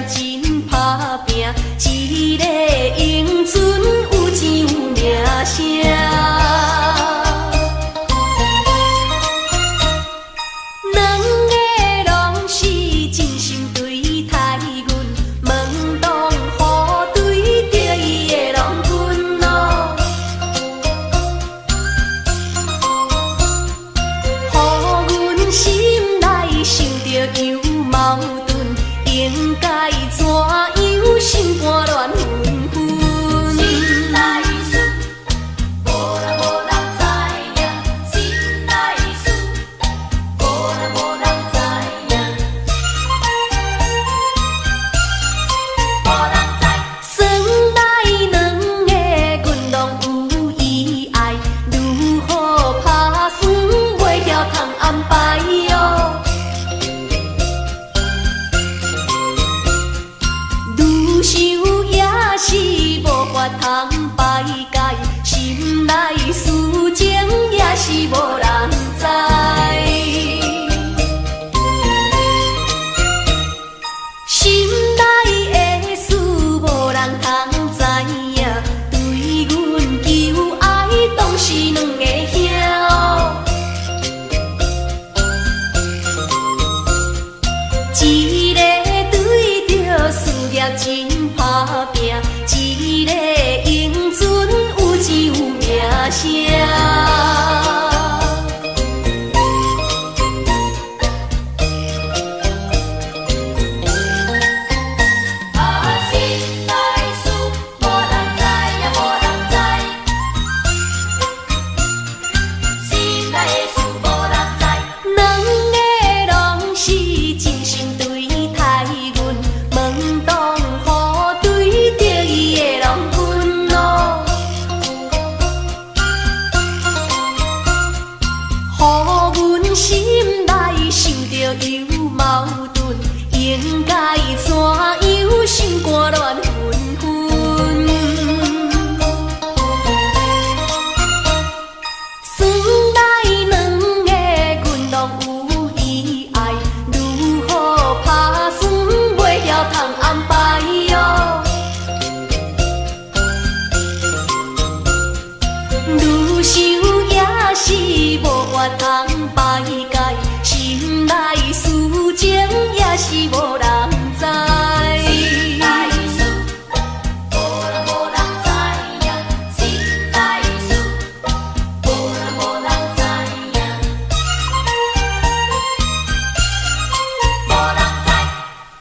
真打拼，一个英俊有钱有名声。两个拢是真心对待阮，门当户对着伊的郎君咯，予阮心内想着有矛盾。应该怎样心肝乱纷纷？心内事，无人知影。心内事，无人知影。无人知。算来两个阮拢有意爱，如何打算袂晓通安排哟？想也是无法通排解，心内事情也是无人知。心内的事无人通知影，对阮求爱当是两个兄。一个对着事业真打拼，一个英俊有钱有名声。予阮心内想着有矛盾，应该。